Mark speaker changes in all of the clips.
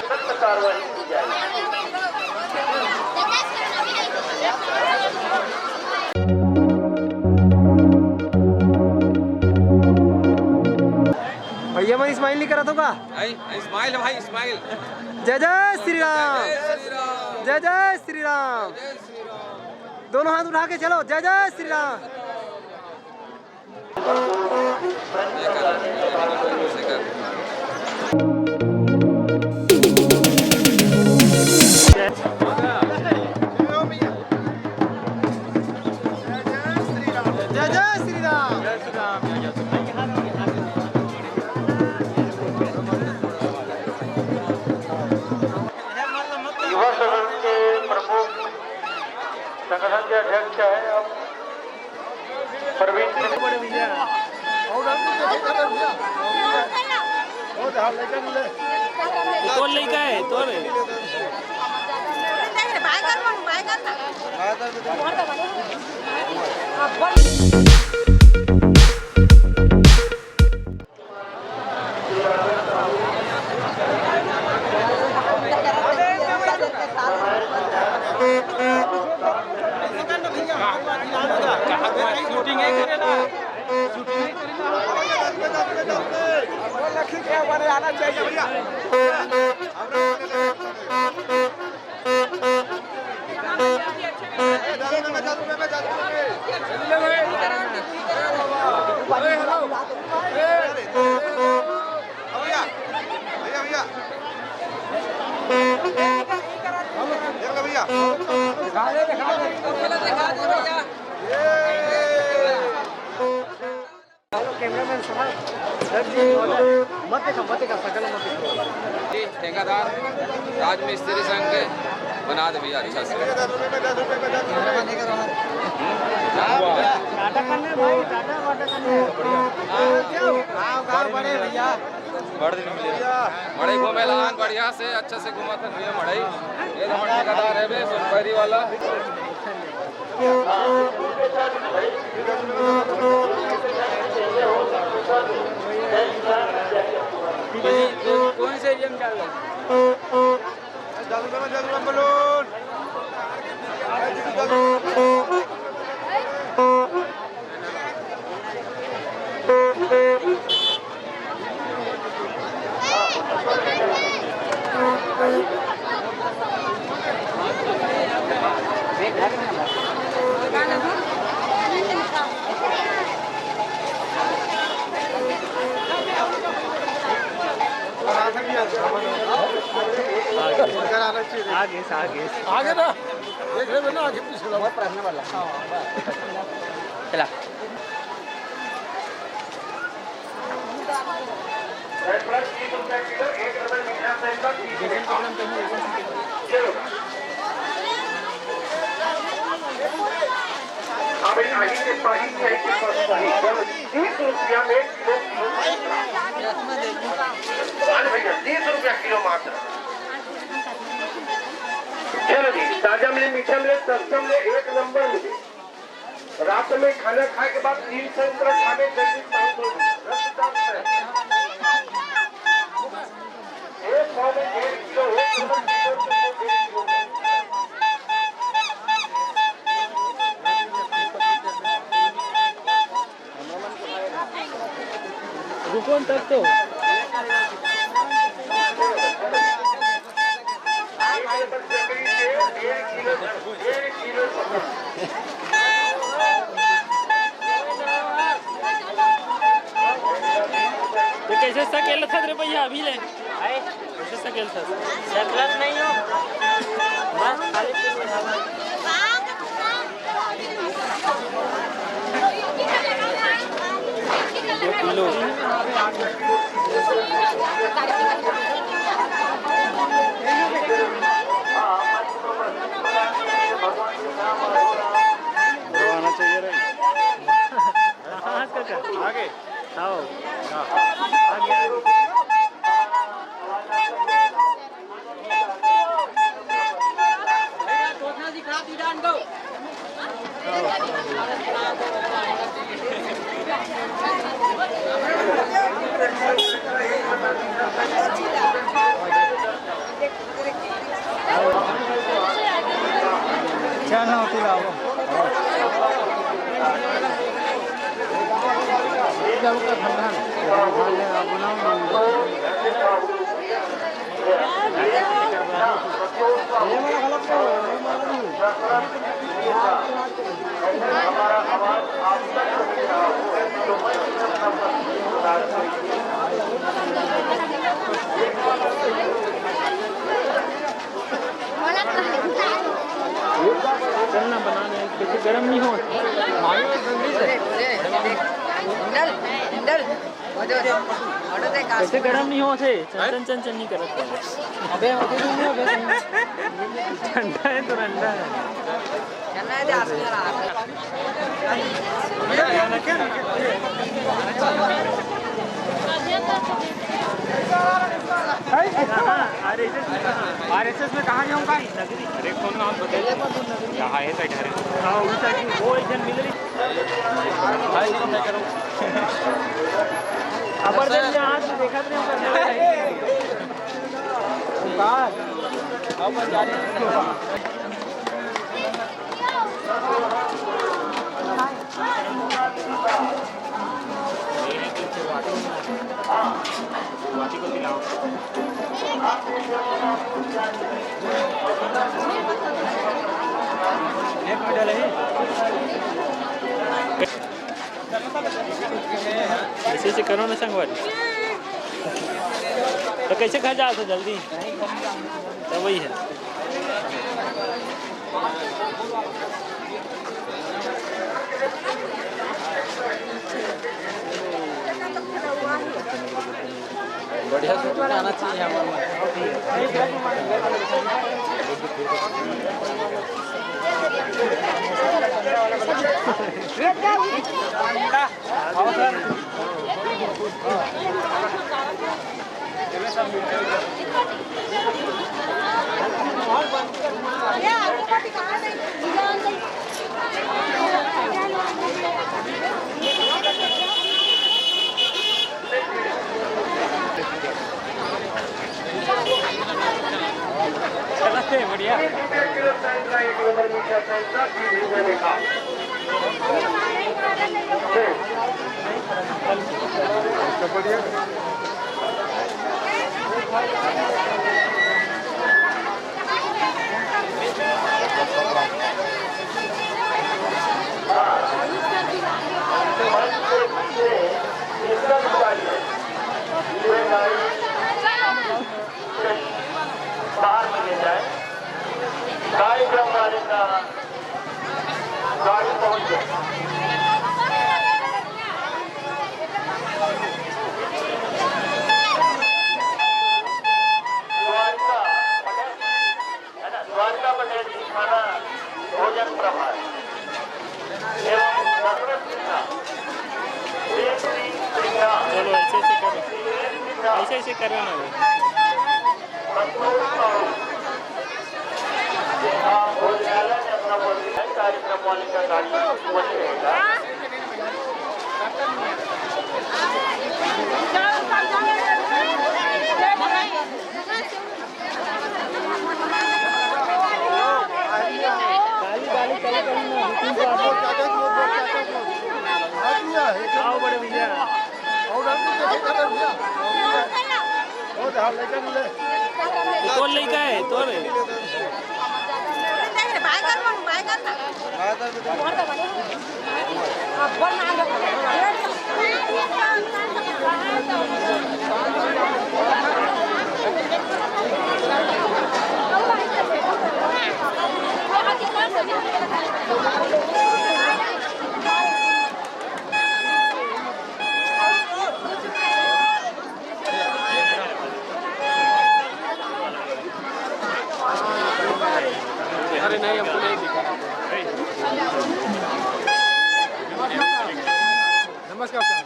Speaker 1: सख्त कार्रवाई की जाएगी।
Speaker 2: भैया मैं इस्माइल नहीं करा तो का
Speaker 3: इस्माइल भाई इस्माइल।
Speaker 2: जय जय श्री राम, जय जय श्री राम। दोनों हाथ उठा के चलो, जय जय श्री राम। जय जय श्री राम, जय श्री राम।
Speaker 1: युवा सदन के प्रमुख संगठन के अध्यक्ष है अब प्रवीण
Speaker 4: तोल लेके आए तोल शूटिंग है आना चाहिए भैया।
Speaker 2: कैमरामैन साहब मत देखा सकल मत देखो।
Speaker 3: ठेकेदार राजमिस्त्री संघ के बना दे भैया अच्छा से।
Speaker 2: टाटा करने भाई, टाटा वाटा करने बड़े भैया
Speaker 3: मड़ई घूमे लान बढ़िया से अच्छा से घुमा था भैया मड़ई। ये तो ठेकेदार है बे सुनपरी वाला। कौन से एरिया में डाल बलून
Speaker 2: आगे ना देख रहे ना, आगे पीछे बहुत पढ़ने वाला चला।
Speaker 1: अब आगे से पानी में 30 रुपया में भैया 30 रुपया किलो मात्र। चलो जी, ताजा मिले, मीठा मिले, सस्ता मिले, एक नंबर मिले। रात में खाना खाए के बाद 3 संतरा खाने जल्दी
Speaker 4: रुको तक तो कैसे सकेल था रे भैया अभी ले कैसे सकेल था सकलत नहीं हो बस खाली किलो
Speaker 2: आना चाहिए रे।
Speaker 4: आगे आओ
Speaker 2: आगे
Speaker 4: आगे चलना बनाने किसी गर्म नहीं हो कैसे गर्म नहीं हो थे चंचन चंचन नहीं करत अबे ठंडा है तो ठंडा है RSS में कहाँ जाऊँगा अरे कौन नाम बताइए यहाँ है साइड है हाँ उस साइड वो इधर मिल रही अपर जल्दी आज देखा नहीं ऊपर जा रहे वाटी को दिलाओ एक मेडल है ऐसे से करो ना संगवारी तो कैसे खा जाओ तो जल्दी तो वही है बढ़िया से आना चाहिए बढ़िया
Speaker 1: बाहर में ले जाए कार्यक्रम वाले का गाड़ी पहुंच गए द्वारका पटेल जी खाना भोजन प्रभार एवं
Speaker 4: चलो ऐसे करो ना
Speaker 1: भोजनालय में अपना कार्यक्रम वाले का गाड़ी वही रहेगा
Speaker 4: आओ बड़े भैया कौन लेके आए तो रे
Speaker 3: अरे नहीं हमको नहीं दिखा
Speaker 2: नमस्कार सर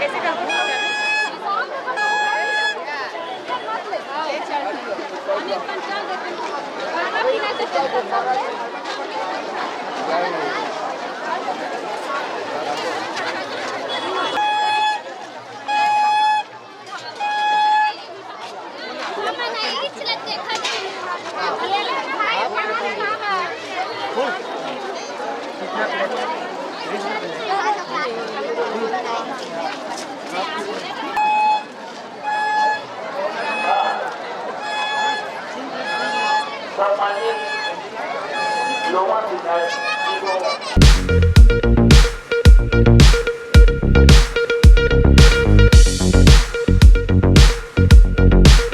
Speaker 5: कैसे
Speaker 1: सम्मानित युवा विधायक